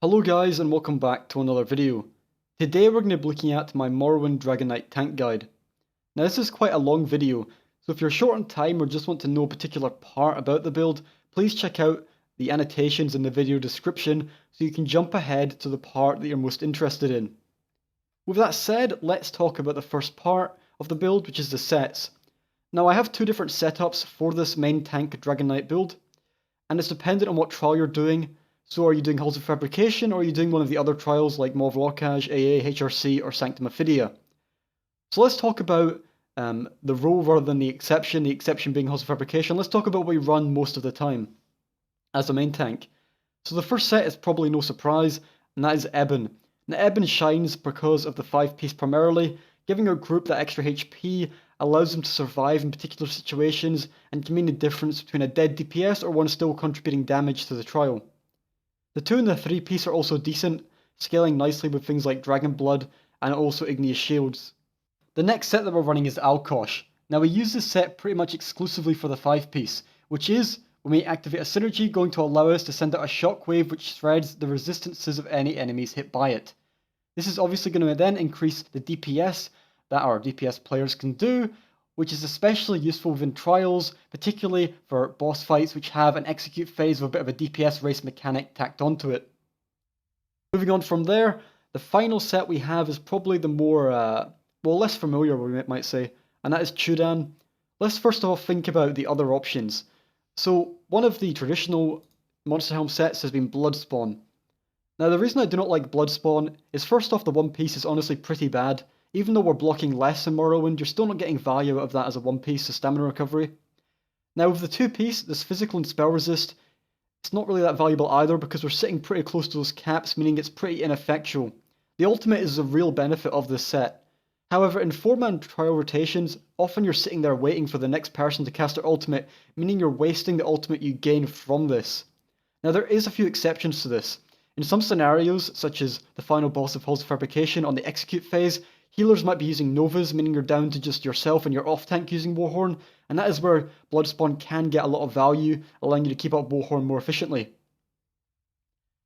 Hello guys and welcome back to another video. Today we're going to be looking at my Morrowind Dragonknight tank guide. Now this is quite a long video, so if you're short on time or just want to know a particular part about the build, please check out the annotations in the video description so you can jump ahead to the part that you're most interested in. With that said, let's talk about the first part of the build, which is the sets. Now I have two different setups for this main tank Dragonknight build, and it's dependent on what trial you're doing. So are you doing Halls of Fabrication, or are you doing one of the other trials like Morrowind, AA, HRC, or Sanctum Ophidia? So let's talk about the rule rather than the exception being Halls of Fabrication. Let's talk about what we run most of the time as a main tank. So the first set is probably no surprise, and that is Ebon. Now Ebon shines because of the 5-piece primarily, giving our group that extra HP allows them to survive in particular situations and can mean the difference between a dead DPS or one still contributing damage to the trial. The 2 and the 3-piece are also decent, scaling nicely with things like Dragon Blood and also Igneous Shields. The next set that we're running is Allocation. Now we use this set pretty much exclusively for the 5-piece, which is, when we activate a synergy, going to allow us to send out a shockwave which spreads the resistances of any enemies hit by it. This is obviously going to then increase the DPS that our DPS players can do, which is especially useful within trials, particularly for boss fights which have an execute phase with a bit of a DPS race mechanic tacked onto it. Moving on from there, the final set we have is probably the more, less familiar, we might say, and that is Chudan. Let's first of all think about the other options. So, one of the traditional Monster Helm sets has been Bloodspawn. Now, the reason I do not like Bloodspawn is first off, the 1-piece is honestly pretty bad. Even though we're blocking less in Morrowind, you're still not getting value out of that as a 1-piece, so stamina recovery. Now with the 2-piece, this physical and spell resist, it's not really that valuable either because we're sitting pretty close to those caps, meaning it's pretty ineffectual. The ultimate is a real benefit of this set. However, in 4-man trial rotations, often you're sitting there waiting for the next person to cast their ultimate, meaning you're wasting the ultimate you gain from this. Now there is a few exceptions to this. In some scenarios, such as the final boss of Halls of Fabrication on the execute phase, healers might be using Novas, meaning you're down to just yourself and your off-tank using Warhorn, and that is where Bloodspawn can get a lot of value, allowing you to keep up Warhorn more efficiently.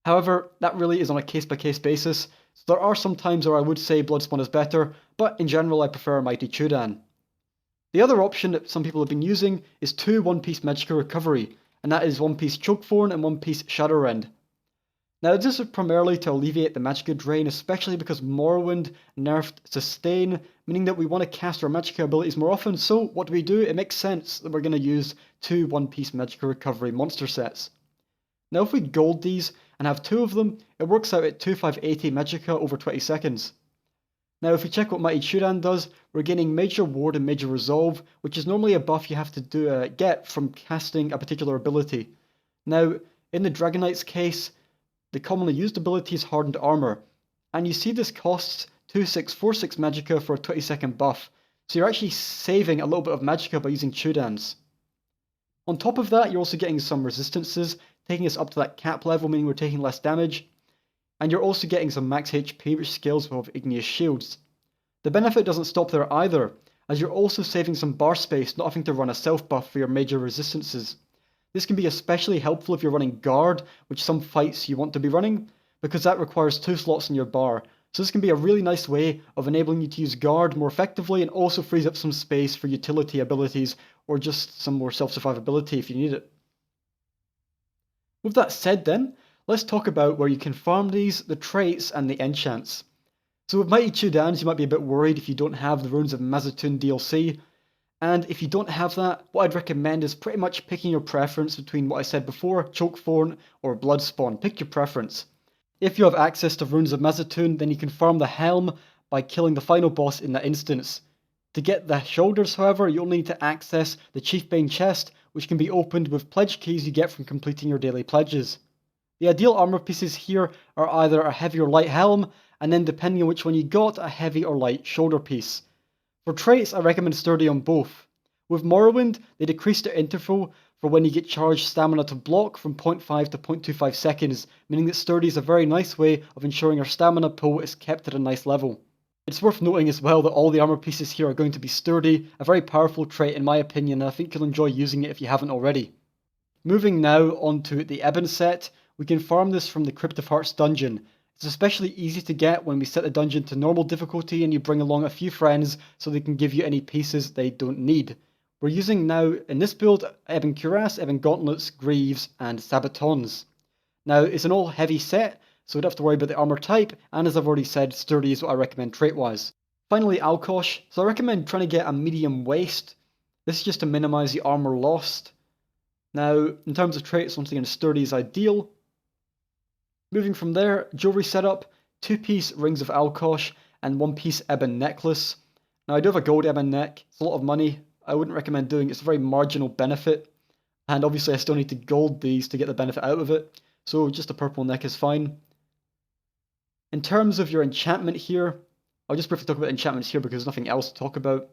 However, that really is on a case-by-case basis, so there are some times where I would say Bloodspawn is better, but in general I prefer Mighty Chudan. The other option that some people have been using is 2 1-piece Magicka Recovery, and that is 1-piece Chokethorn and 1-piece Shadowrend. Now this is primarily to alleviate the Magicka drain, especially because Morrowind nerfed Sustain, meaning that we want to cast our Magicka abilities more often, so what do? It makes sense that we're going to use 2 1-piece Magicka Recovery monster sets. Now if we gold these and have 2 of them, it works out at 2580 Magicka over 20 seconds. Now if we check what Mighty Chudan does, we're gaining Major Ward and Major Resolve, which is normally a buff you have to get from casting a particular ability. Now in the Dragonknight's case, the commonly used ability is Hardened Armour, and you see this costs 2646 Magicka for a 20-second buff, so you're actually saving a little bit of Magicka by using Chudans. On top of that, you're also getting some resistances, taking us up to that cap level, meaning we're taking less damage, and you're also getting some max HP, which scales with Igneous Shields. The benefit doesn't stop there either, as you're also saving some bar space, not having to run a self-buff for your major resistances. This can be especially helpful if you're running Guard, which some fights you want to be running, because that requires 2 slots in your bar. So this can be a really nice way of enabling you to use Guard more effectively and also frees up some space for utility abilities or just some more self-survivability if you need it. With that said then, let's talk about where you can farm these, the traits and the enchants. So with Mighty Chudans you might be a bit worried if you don't have the Runes of Mazatun DLC. And if you don't have that, what I'd recommend is pretty much picking your preference between what I said before, Chokethorn or Bloodspawn. Pick your preference. If you have access to Runes of Mazatun, then you can farm the Helm by killing the final boss in that instance. To get the shoulders, however, you only need to access the Chiefbane chest, which can be opened with pledge keys you get from completing your daily pledges. The ideal armor pieces here are either a heavy or light helm, and then depending on which one you got, a heavy or light shoulder piece. For traits, I recommend Sturdy on both. With Morrowind, they decrease their interval for when you get charged stamina to block from 0.5 to 0.25 seconds, meaning that Sturdy is a very nice way of ensuring our stamina pool is kept at a nice level. It's worth noting as well that all the armor pieces here are going to be Sturdy, a very powerful trait in my opinion, and I think you'll enjoy using it if you haven't already. Moving now on to the Ebon set, We can farm this from the Crypt of Hearts dungeon. It's especially easy to get when we set the dungeon to normal difficulty and you bring along a few friends so they can give you any pieces they don't need. We're using now, in this build, Ebon Cuirass, Ebon Gauntlets, Greaves, and Sabatons. Now, it's an all heavy set, so we don't have to worry about the armor type, and as I've already said, sturdy is what I recommend trait-wise. Finally, Alkosh. So I recommend trying to get a medium waist. This is just to minimize the armor lost. Now, in terms of traits, once again, sturdy is ideal. Moving from there, jewelry setup, 2-piece rings of Alkosh and 1-piece ebon necklace. Now I do have a gold ebon neck, it's a lot of money, I wouldn't recommend doing it, it's a very marginal benefit. And obviously I still need to gold these to get the benefit out of it, so just a purple neck is fine. In terms of your enchantment here, I'll just briefly talk about enchantments here because there's nothing else to talk about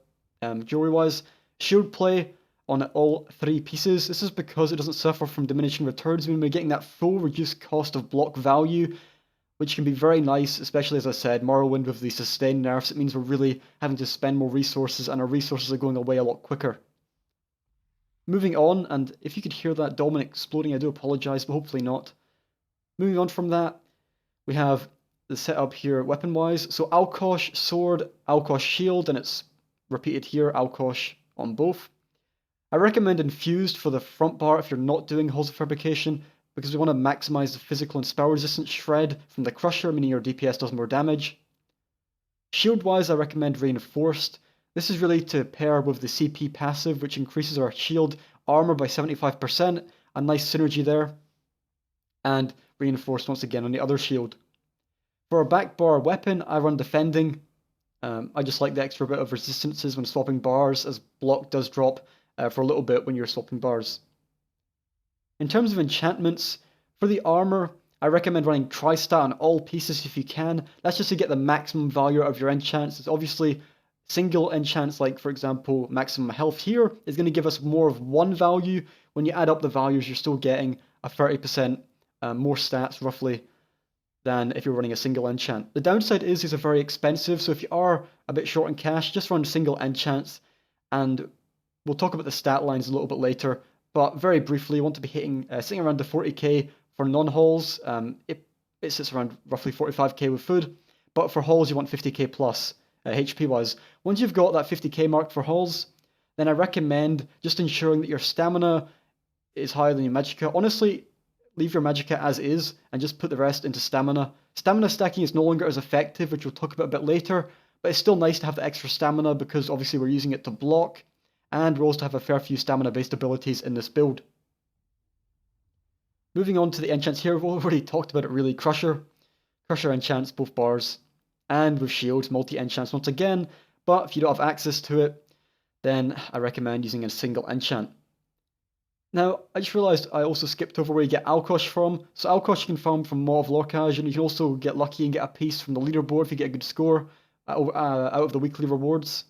jewelry wise. Shield play on all 3 pieces. This is because it doesn't suffer from diminishing returns, meaning we're getting that full reduced cost of block value, which can be very nice, especially as I said, Morrowind with the sustain nerfs. It means we're really having to spend more resources and our resources are going away a lot quicker. Moving on, and if you could hear that dolmen exploding, I do apologize, but hopefully not. Moving on from that, we have the setup here weapon-wise. So Alkosh sword, Alkosh shield, and it's repeated here, Alkosh on both. I recommend infused for the front bar if you're not doing Halls of Fabrication, because we want to maximize the physical and spell resistance shred from the crusher, meaning your DPS does more damage. Shield-wise, I recommend reinforced. This is really to pair with the CP passive, which increases our shield armor by 75%, a nice synergy there. And reinforced once again on the other shield. For a back bar weapon, I run defending. I just like the extra bit of resistances when swapping bars, as block does drop for a little bit when you're swapping bars. In terms of enchantments, for the armor, I recommend running Tristat on all pieces if you can. That's just to get the maximum value out of your enchants. It's obviously single enchants, like for example, maximum health here, is going to give us more of one value. When you add up the values, you're still getting a 30% more stats roughly than if you're running a single enchant. The downside is these are very expensive, so if you are a bit short in cash, just run single enchants, and we'll talk about the stat lines a little bit later, but very briefly, you want to be hitting sitting around the 40k for non-hauls. It sits around roughly 45k with food, but for hauls you want 50k plus HP-wise. Once you've got that 50k mark for hauls, then I recommend just ensuring that your stamina is higher than your magicka. Honestly, leave your magicka as is and just put the rest into stamina. Stamina stacking is no longer as effective, which we'll talk about a bit later, but it's still nice to have the extra stamina because obviously we're using it to block, and we also have a fair few stamina-based abilities in this build. Moving on to the enchants here, we've already talked about it really. Crusher enchants both bars, and with shield, multi-enchants once again, but if you don't have access to it, then I recommend using a single enchant. Now, I just realised I also skipped over where you get Alkosh from. So Alkosh you can farm from Maw of Lorcage, and you can also get lucky and get a piece from the leaderboard if you get a good score out of the weekly rewards.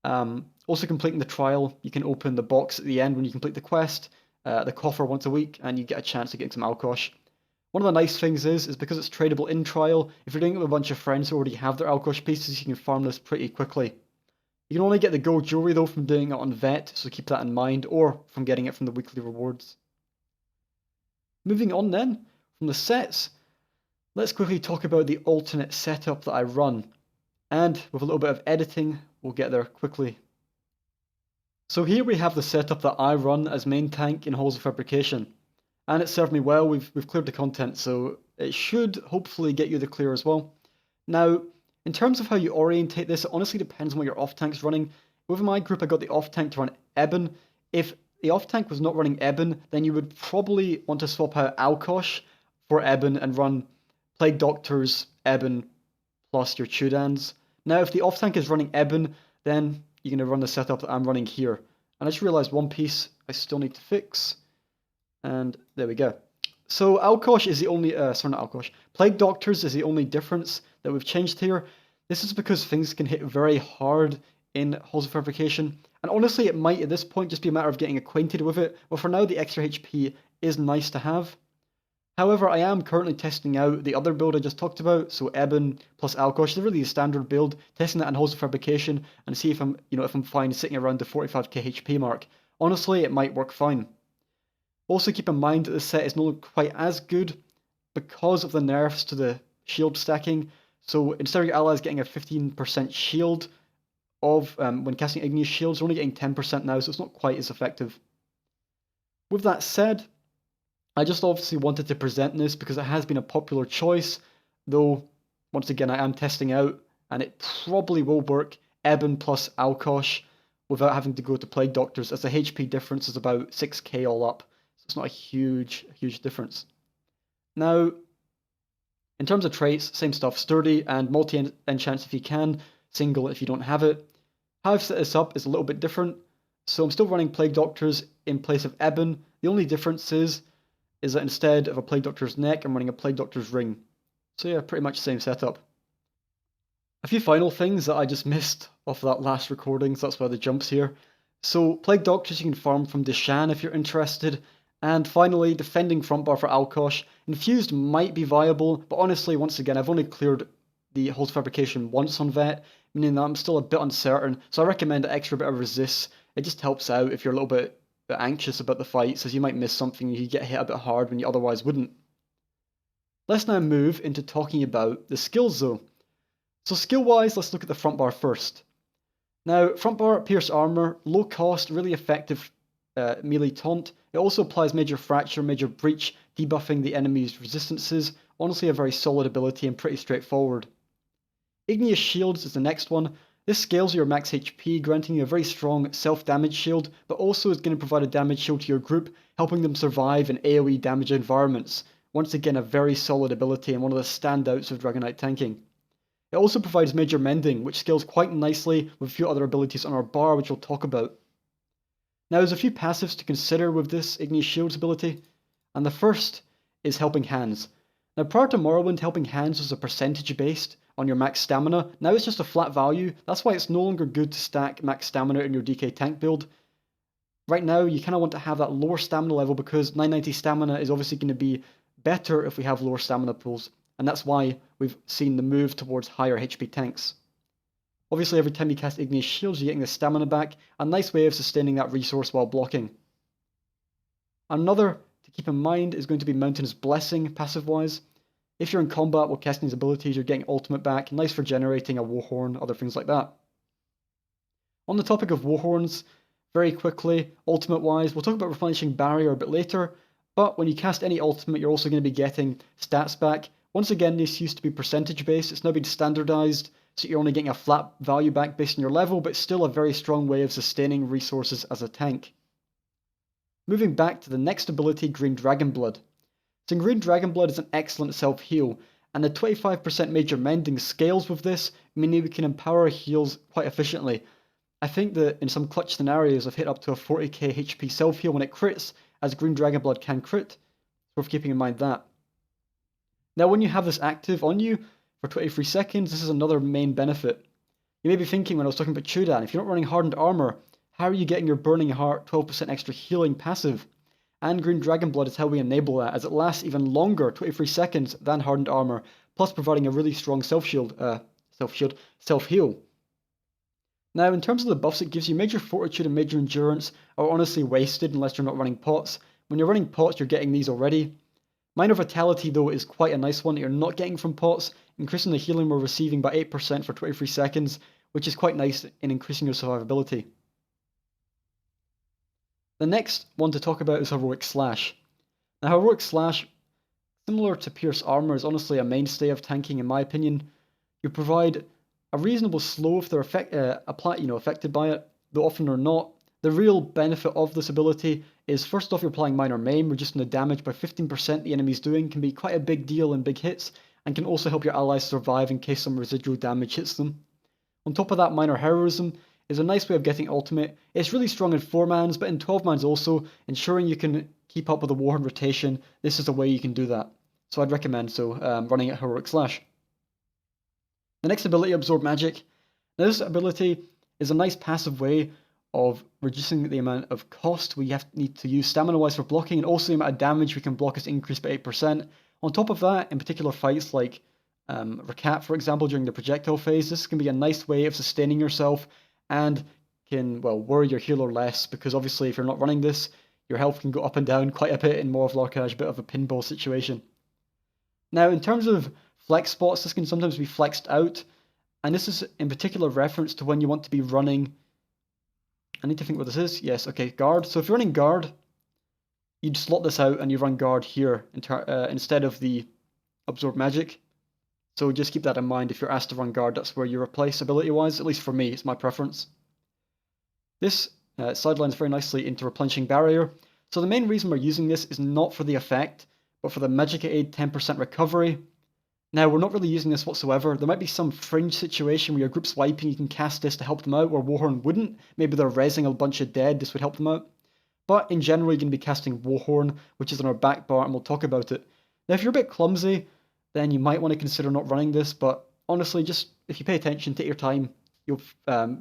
Also completing the trial, you can open the box at the end when you complete the quest, the coffer once a week, and you get a chance of getting some Alkosh. One of the nice things is because it's tradable in trial, if you're doing it with a bunch of friends who already have their Alkosh pieces, you can farm this pretty quickly. You can only get the gold jewelry though from doing it on Vet, so keep that in mind, or from getting it from the weekly rewards. Moving on then, from the sets, let's quickly talk about the alternate setup that I run. And with a little bit of editing, we'll get there quickly. So here we have the setup that I run as main tank in Halls of Fabrication. And it served me well, we've cleared the content, so it should hopefully get you the clear as well. Now, in terms of how you orientate this, it honestly depends on what your off-tank's running. With my group, I got the off-tank to run Ebon. If the off-tank was not running Ebon, then you would probably want to swap out Alkosh for Ebon and run Plague Doctors, Ebon, plus your Tudans. Now, if the off-tank is running Ebon, then you're going to run the setup that I'm running here. And I just realized one piece I still need to fix. And there we go. So Alkosh is the only, sorry not Alkosh, Plague Doctors is the only difference that we've changed here. This is because things can hit very hard in Halls of Fabrication, and honestly it might at this point just be a matter of getting acquainted with it, but for now the extra HP is nice to have. However, I am currently testing out the other build I just talked about, so Ebon plus Alkosh, they're really a standard build, testing that in Halls of Fabrication and see if I'm fine sitting around the 45k HP mark. Honestly, it might work fine. Also keep in mind that the set is not quite as good because of the nerfs to the shield stacking. So instead of your allies getting a 15% shield when casting Igneous Shields, they're only getting 10% now, so it's not quite as effective. With that said, I just obviously wanted to present this because it has been a popular choice, though once again I am testing out, and it probably will work Eben plus Alkosh without having to go to Plague Doctors, as the HP difference is about 6k all up, so it's not a huge difference. Now, in terms of traits, same stuff, sturdy and multi-enchants if you can, single if you don't have it. How I've set this up is a little bit different, so I'm still running Plague Doctors in place of Eben. The only difference is that instead of a Plague Doctor's neck, I'm running a Plague Doctor's ring. So yeah, pretty much the same setup. A few final things that I just missed off that last recording, so that's why the jump's here. So Plague Doctors you can farm from Deshan if you're interested. And finally, defending front bar for Alkosh. Infused might be viable, but honestly, once again, I've only cleared the Hold Fabrication once on Vet, meaning that I'm still a bit uncertain, so I recommend an extra bit of resist. It just helps out if you're a little bit anxious about the fights, as you might miss something, you get hit a bit hard when you otherwise wouldn't. Let's now move into talking about the skills though. So skill-wise, let's look at the front bar first. Now, front bar, Pierce Armour, low cost, really effective melee taunt. It also applies Major Fracture, Major Breach, debuffing the enemy's resistances. Honestly, a very solid ability and pretty straightforward. Igneous Shields is the next one. This scales your max HP, granting you a very strong self-damage shield, but also is going to provide a damage shield to your group, helping them survive in AoE damage environments. Once again, a very solid ability and one of the standouts of Dragonknight tanking. It also provides Major Mending, which scales quite nicely with a few other abilities on our bar, which we'll talk about. Now, there's a few passives to consider with this Igneous Shields ability, and the first is Helping Hands. Now, prior to Morrowind, Helping Hands was a percentage based on your max stamina. Now it's just a flat value. That's why it's no longer good to stack max stamina in your DK tank build. Right now, you kind of want to have that lower stamina level because 990 stamina is obviously going to be better if we have lower stamina pools, and that's why we've seen the move towards higher HP tanks. Obviously, every time you cast Igneous Shields, you're getting the stamina back, a nice way of sustaining that resource while blocking. Another to keep in mind is going to be Mountain's Blessing, passive-wise. If you're in combat while casting these abilities, you're getting ultimate back, nice for generating a Warhorn, other things like that. On the topic of Warhorns, very quickly, ultimate-wise, we'll talk about replenishing Barrier a bit later, but when you cast any ultimate, you're also going to be getting stats back. Once again, this used to be percentage-based, it's now been standardized, so you're only getting a flat value back based on your level, but still a very strong way of sustaining resources as a tank. Moving back to the next ability, Green Dragon Blood. So Green Dragon Blood is an excellent self-heal, and the 25% Major Mending scales with this, meaning we can empower our heals quite efficiently. I think that in some clutch scenarios I've hit up to a 40k HP self-heal when it crits, as Green Dragon Blood can crit. It's worth keeping in mind that. Now when you have this active on you for 23 seconds, this is another main benefit. You may be thinking when I was talking about Chudan, if you're not running Hardened Armor, how are you getting your Burning Heart 12% extra healing passive? And Green Dragon Blood is how we enable that, as it lasts even longer, 23 seconds, than Hardened Armor, plus providing a really strong self-heal. Now, in terms of the buffs it gives you, Major Fortitude and Major Endurance are honestly wasted unless you're not running pots. When you're running pots, you're getting these already. Minor Vitality, though, is quite a nice one that you're not getting from pots, increasing the healing we're receiving by 8% for 23 seconds, which is quite nice in increasing your survivability. The next one to talk about is Heroic Slash. Now, Heroic Slash, similar to Pierce Armour, is honestly a mainstay of tanking in my opinion. You provide a reasonable slow if they're affected by it, though often they're not. The real benefit of this ability is, first off, you're applying Minor Maim, reducing the damage by 15% the enemy's doing, can be quite a big deal in big hits, and can also help your allies survive in case some residual damage hits them. On top of that, Minor Heroism is a nice way of getting ultimate. It's really strong in 4-mans, but in 12-mans also, ensuring you can keep up with the Warhorn rotation. This is a way you can do that. So I'd recommend running at Heroic Slash. The next ability, Absorb Magic. Now this ability is a nice passive way of reducing the amount of cost we need to use stamina-wise for blocking, and also the amount of damage we can block is increased by 8%. On top of that, in particular fights like Rakat, for example, during the projectile phase, this can be a nice way of sustaining yourself and can, well, worry your healer less, because obviously if you're not running this, your health can go up and down quite a bit in more of Lorcash, a bit of a pinball situation. Now, in terms of flex spots, this can sometimes be flexed out, and this is in particular reference to when you want to be running. I need to think what this is. Yes, okay, guard. So if you're running guard, you'd slot this out and you run guard here instead of the absorb magic. So just keep that in mind. If you're asked to run guard, that's where you replace ability-wise. At least for me, it's my preference. This sidelines very nicely into replenishing barrier. So the main reason we're using this is not for the effect, but for the Magicka aid 10% recovery. Now, we're not really using this whatsoever. There might be some fringe situation where your group's wiping, you can cast this to help them out, where Warhorn wouldn't. Maybe they're rezzing a bunch of dead, this would help them out. But in general, you're going to be casting Warhorn, which is on our back bar, and we'll talk about it. Now, if you're a bit clumsy, then you might want to consider not running this, but honestly, just if you pay attention, take your time, you'll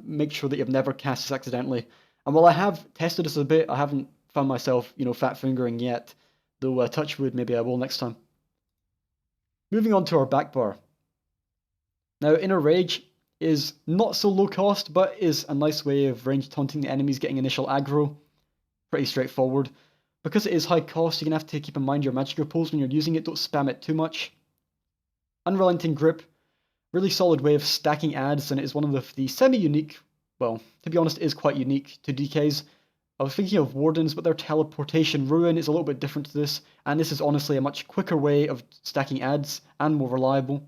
make sure that you've never cast this accidentally. And while I have tested this a bit, I haven't found myself, fat fingering yet, though touch wood, maybe I will next time. Moving on to our back bar. Now, Inner Rage is not so low cost, but is a nice way of range taunting the enemies getting initial aggro. Pretty straightforward. Because it is high cost, you're going to have to keep in mind your Magicka pulls when you're using it, don't spam it too much. Unrelenting Grip, really solid way of stacking adds, and it is one of the semi-unique, well, to be honest, it is quite unique to DKs. I was thinking of Wardens, but their Teleportation Ruin is a little bit different to this, and this is honestly a much quicker way of stacking adds and more reliable.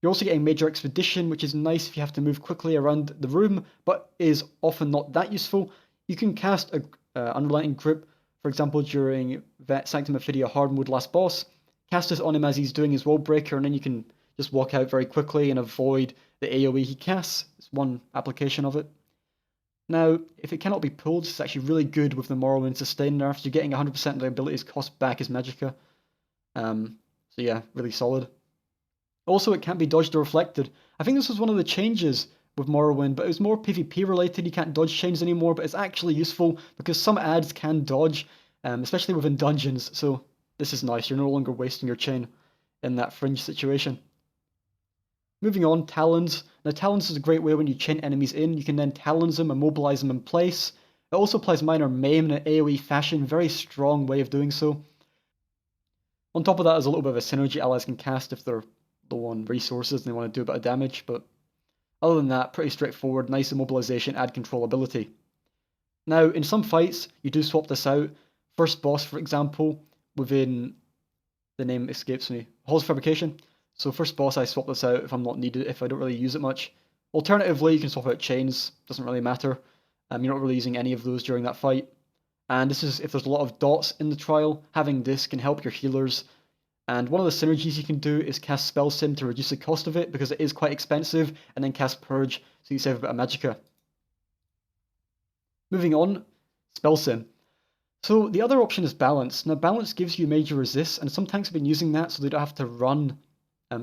You're also getting Major Expedition, which is nice if you have to move quickly around the room, but is often not that useful. You can cast a Unrelenting Grip, for example, during Sanctum Ophidia hard mode last boss. Cast this on him as he's doing his World Breaker, and then you can just walk out very quickly and avoid the AoE he casts. It's one application of it. Now, if it cannot be pulled, it's actually really good with the Morrowind sustain nerfs. You're getting 100% of the abilities cost back as Magicka. So yeah, really solid. Also, it can't be dodged or reflected. I think this was one of the changes with Morrowind, but it was more PvP related. You can't dodge chains anymore, but it's actually useful because some adds can dodge, especially within dungeons. So this is nice. You're no longer wasting your chain in that fringe situation. Moving on, Talons. Now, Talons is a great way when you chain enemies in. You can then Talons them, immobilize them in place. It also applies Minor Maim in an AoE fashion. Very strong way of doing so. On top of that, there's a little bit of a synergy allies can cast if they're low on resources and they want to do a bit of damage. But other than that, pretty straightforward. Nice immobilization, add control ability. Now, in some fights, you do swap this out. First boss, for example, within... the name escapes me. Halls of Fabrication. So first boss, I swap this out if I'm not needed, if I don't really use it much. Alternatively, you can swap out chains, doesn't really matter. You're not really using any of those during that fight. And this is, if there's a lot of dots in the trial, having this can help your healers. And one of the synergies you can do is cast Spell Sim to reduce the cost of it, because it is quite expensive, and then cast Purge, so you save a bit of Magicka. Moving on, Spell Sim. So the other option is Balance. Now Balance gives you major resist, and some tanks have been using that so they don't have to run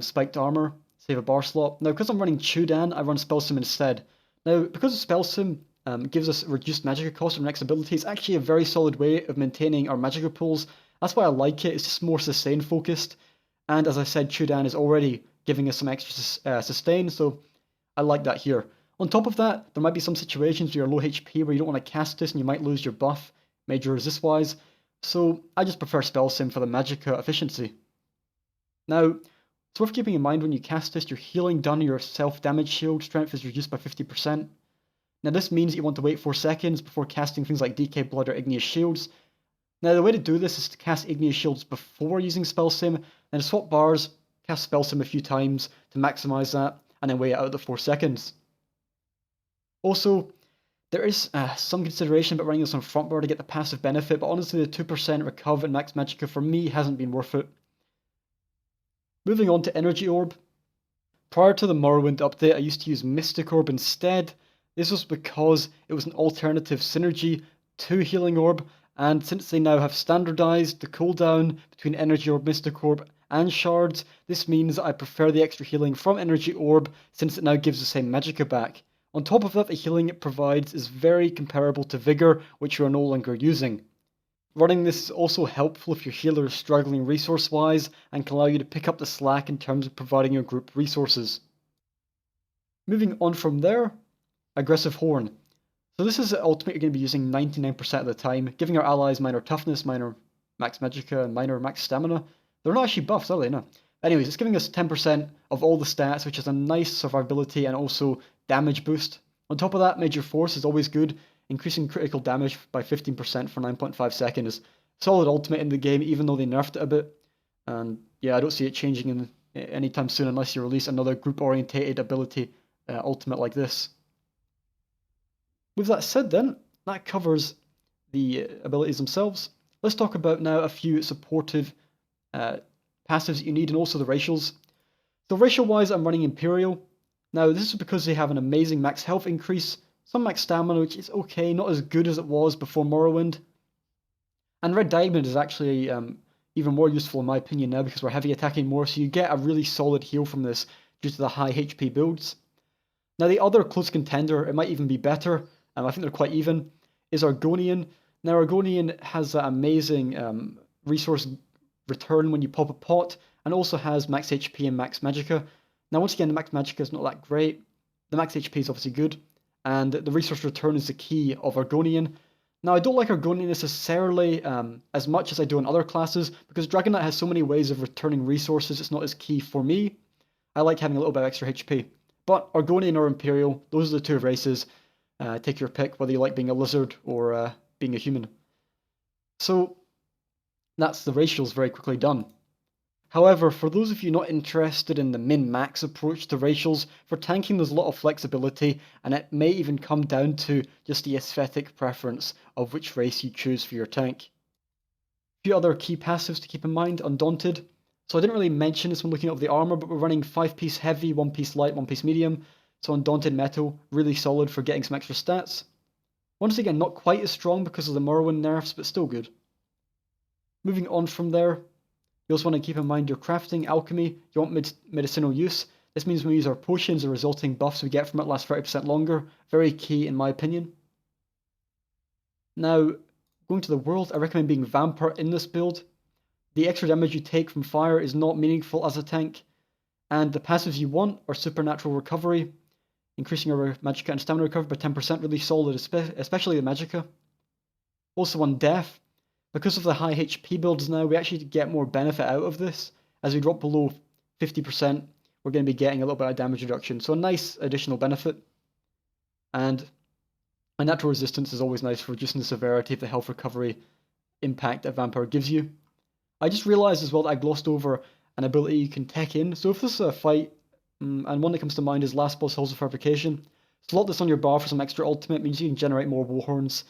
Spiked Armor, save a bar slot. Now because I'm running Chudan, I run Spell Sim instead. Now because Spell Sim gives us reduced Magicka cost on next ability, it's actually a very solid way of maintaining our Magicka pools. That's why I like it, it's just more sustain focused. And as I said, Chudan is already giving us some extra sustain, so I like that here. On top of that, there might be some situations where you're low HP where you don't want to cast this and you might lose your buff, major resist wise, so I just prefer Spell Sim for the Magicka efficiency. Now, it's worth keeping in mind when you cast this, your healing done, your self-damage shield strength is reduced by 50%. Now this means that you want to wait 4 seconds before casting things like DK Blood or Igneous Shields. Now the way to do this is to cast Igneous Shields before using Spell Sim, then swap bars, cast Spell Sim a few times to maximize that, and then wait out the 4 seconds. Also, there is some consideration about running this on front bar to get the passive benefit, but honestly the 2% recover and max Magicka for me hasn't been worth it. Moving on to Energy Orb. Prior to the Morrowind update, I used to use Mystic Orb instead. This was because it was an alternative synergy to Healing Orb, and since they now have standardized the cooldown between Energy Orb, Mystic Orb, and Shards, this means that I prefer the extra healing from Energy Orb since it now gives the same Magicka back. On top of that, the healing it provides is very comparable to Vigor, which you are no longer using. Running this is also helpful if your healer is struggling resource-wise and can allow you to pick up the slack in terms of providing your group resources. Moving on from there, Aggressive Horn. So this is ultimate you're going to be using 99% of the time, giving our allies minor toughness, minor max magicka, and minor max stamina. They're not actually buffs, are they? No. Anyways, it's giving us 10% of all the stats, which is a nice survivability and also damage boost. On top of that, Major Force is always good, increasing critical damage by 15% for 9.5 seconds. Solid ultimate in the game, even though they nerfed it a bit. And yeah, I don't see it changing anytime soon unless you release another group-orientated ability ultimate like this. With that said then, that covers the abilities themselves. Let's talk about now a few supportive passives that you need and also the racials. So racial-wise, I'm running Imperial. Now this is because they have an amazing max health increase, some max stamina, which is okay, not as good as it was before Morrowind. And Red Diamond is actually even more useful in my opinion now because we're heavy attacking more, so you get a really solid heal from this due to the high HP builds. Now the other close contender, it might even be better, I think they're quite even, is Argonian. Now Argonian has that amazing resource return when you pop a pot, and also has max HP and max magicka. Now once again, the max magicka is not that great. The max HP is obviously good, and the resource return is the key of Argonian. Now I don't like Argonian necessarily as much as I do in other classes, because Dragonknight has so many ways of returning resources, it's not as key for me. I like having a little bit of extra HP. But Argonian or Imperial, those are the two races. Take your pick, whether you like being a lizard or being a human. So that's the racials very quickly done. However, for those of you not interested in the min-max approach to racials, for tanking there's a lot of flexibility, and it may even come down to just the aesthetic preference of which race you choose for your tank. A few other key passives to keep in mind: Undaunted. So I didn't really mention this when looking at the armor, but we're running 5-piece heavy, 1-piece light, 1-piece medium. So Undaunted Metal, really solid for getting some extra stats. Once again, not quite as strong because of the Morrowind nerfs, but still good. Moving on from there, you also want to keep in mind your crafting, alchemy. You want medicinal use. This means when we use our potions, the resulting buffs we get from it last 30% longer. Very key in my opinion. Now, going to the world, I recommend being Vampire in this build. The extra damage you take from fire is not meaningful as a tank. And the passives you want are Supernatural Recovery, increasing our magicka and stamina recovery by 10%, really solid, especially the magicka. Also on death, because of the high HP builds now, we actually get more benefit out of this. As we drop below 50%, we're going to be getting a little bit of damage reduction, so a nice additional benefit. And a natural resistance is always nice for reducing the severity of the health recovery impact that Vampire gives you. I just realized as well that I glossed over an ability you can tech in. So if this is a fight, and one that comes to mind is Last Boss Halls of Fabrication, slot this on your bar for some extra ultimate, means you can generate more warhorns.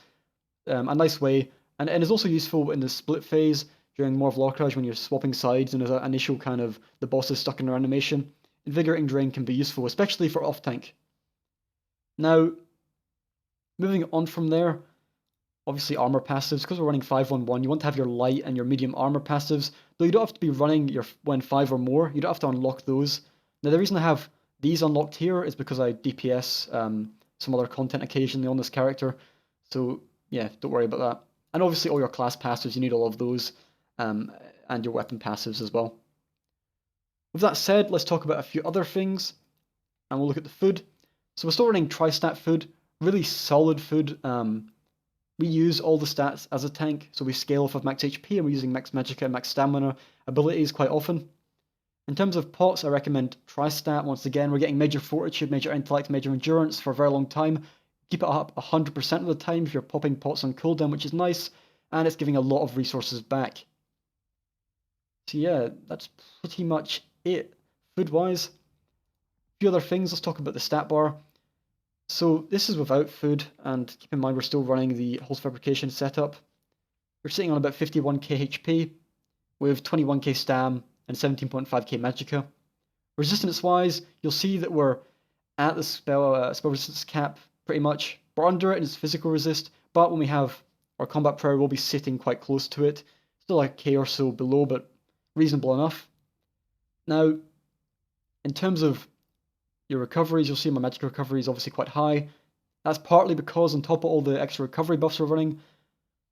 A nice way, and it's also useful in the split phase during more of Lockage when you're swapping sides and there's an initial kind of the boss is stuck in their animation. Invigorating Drain can be useful, especially for off tank. Now, moving on from there, obviously armor passives, because we're running 5-1-1, you want to have your light and your medium armor passives, though you don't have to be running your when 5 or more, you don't have to unlock those. Now the reason I have these unlocked here is because I DPS some other content occasionally on this character, so yeah, don't worry about that. And obviously all your class passives, you need all of those, and your weapon passives as well. With that said, let's talk about a few other things, and we'll look at the food. So we're still running tri-stat food, really solid food. We use all the stats as a tank, so we scale off of max HP and we're using max magicka and max stamina abilities quite often. In terms of pots, I recommend tri-stat. Once again, we're getting major fortitude, major intellect, major endurance for a very long time. Keep it up 100% of the time if you're popping pots on cooldown, which is nice, and it's giving a lot of resources back. So yeah, that's pretty much it food-wise. A few other things, let's talk about the stat bar. So this is without food, and keep in mind we're still running the Halls Fabrication setup. We're sitting on about 51k HP, with 21k stam and 17.5k magicka. Resistance-wise, you'll see that we're at the spell resistance cap, pretty much. We're under it in its physical resist, but when we have our combat prayer, we'll be sitting quite close to it. Still like a K or so below, but reasonable enough. Now, in terms of your recoveries, you'll see my magic recovery is obviously quite high. That's partly because on top of all the extra recovery buffs we're running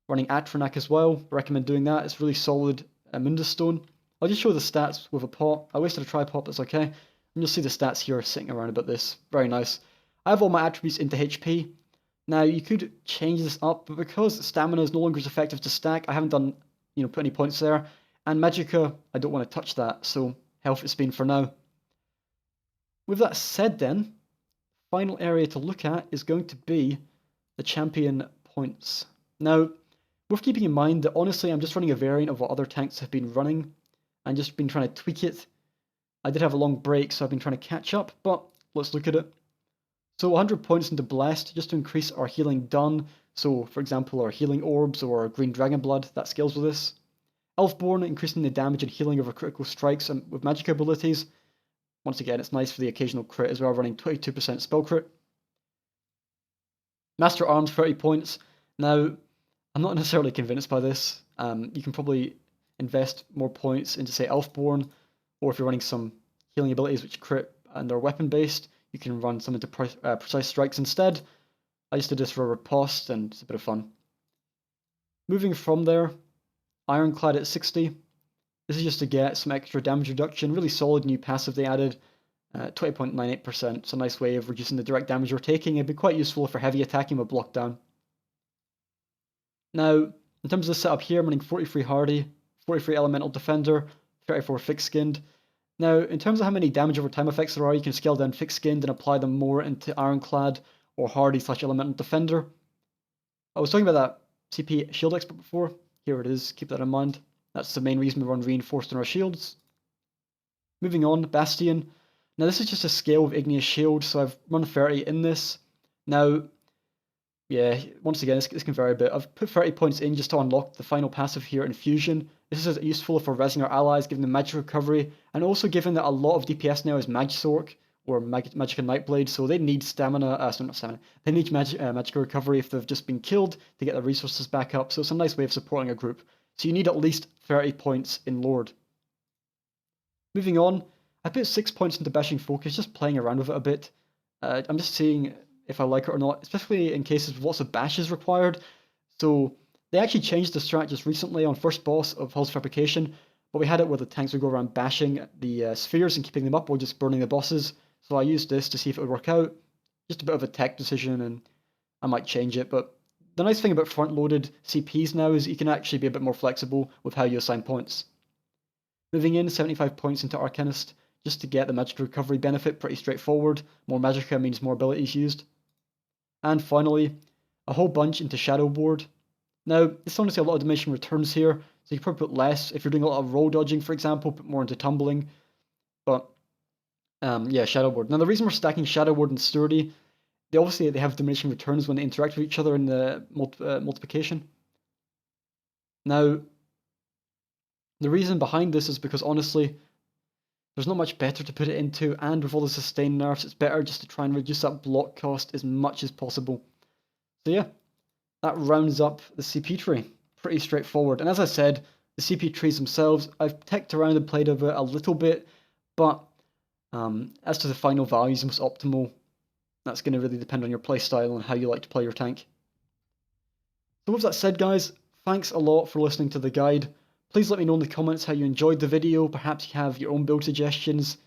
Atronak as well. I recommend doing that. It's really solid Mundus Stone. I'll just show the stats with a pot. I wasted a tripod, that's okay. And you'll see the stats here sitting around about this. Very nice. I have all my attributes into HP. Now, you could change this up, but because stamina is no longer as effective to stack, I haven't done, put any points there. And Magicka, I don't want to touch that, so health it's been for now. With that said then, final area to look at is going to be the champion points. Now, worth keeping in mind that honestly, I'm just running a variant of what other tanks have been running, and just been trying to tweak it. I did have a long break, so I've been trying to catch up, but let's look at it. So 100 points into Blessed, just to increase our healing done. So, for example, our healing orbs or our green dragon blood, that scales with this. Elfborn, increasing the damage and healing of our critical strikes and with magic abilities. Once again, it's nice for the occasional crit as well, running 22% spell crit. Master Arms, 30 points. Now, I'm not necessarily convinced by this. You can probably invest more points into, say, Elfborn, or if you're running some healing abilities which crit and are weapon-based, you can run some into precise strikes instead. I just did this for a riposte, and it's a bit of fun. Moving from there, Ironclad at 60. This is just to get some extra damage reduction. Really solid new passive they added. 20.98%. It's a nice way of reducing the direct damage you're taking. It'd be quite useful for heavy attacking with block down. Now, in terms of the setup here, I'm running 43 Hardy, 43 Elemental Defender, 34 Fixed Skinned. Now, in terms of how many damage over time effects there are, you can scale down Fixed Skinned and apply them more into Ironclad or Hardy / Elemental Defender. I was talking about that CP Shield Expert before. Here it is, keep that in mind. That's the main reason we run Reinforced on our shields. Moving on, Bastion. Now this is just a scale of Igneous Shield, so I've run 30 in this. Now, yeah, once again, this can vary a bit. I've put 30 points in just to unlock the final passive here, Infusion. This is useful for rezzing our allies, giving them magic recovery, and also given that a lot of DPS now is Magsork or Magicka Nightblade, so they need stamina, sorry, not stamina, they need magic recovery if they've just been killed to get their resources back up, so it's a nice way of supporting a group. So you need at least 30 points in Lord. Moving on, I put 6 points into Bashing Focus, just playing around with it a bit. I'm just seeing if I like it or not, especially in cases with lots of bashes required. So they actually changed the strat just recently on first boss of Hull's Fabrication, but we had it where the tanks would go around bashing the spheres and keeping them up or just burning the bosses. So I used this to see if it would work out. Just a bit of a tech decision, and I might change it, but the nice thing about front-loaded CPs now is you can actually be a bit more flexible with how you assign points. Moving in, 75 points into Arcanist, just to get the magic recovery benefit, pretty straightforward. More Magicka means more abilities used. And finally, a whole bunch into Shadow Board. Now, it's honestly a lot of diminishing returns here, so you can probably put less. If you're doing a lot of roll dodging, for example, put more into tumbling. But, yeah, Shadow Board. Now, the reason we're stacking Shadow Board and Sturdy, they have diminishing returns when they interact with each other in the multiplication. Now, the reason behind this is because, honestly, there's not much better to put it into, and with all the sustain nerfs, it's better just to try and reduce that block cost as much as possible. So yeah, that rounds up the CP tree. Pretty straightforward. And as I said, the CP trees themselves, I've teched around and played with it a little bit, but as to the final values, most optimal, that's going to really depend on your playstyle and how you like to play your tank. So with that said, guys, thanks a lot for listening to the guide. Please let me know in the comments how you enjoyed the video, perhaps you have your own build suggestions,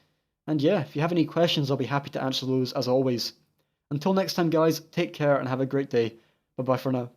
and yeah, if you have any questions, I'll be happy to answer those as always. Until next time guys, take care and have a great day. Bye bye for now.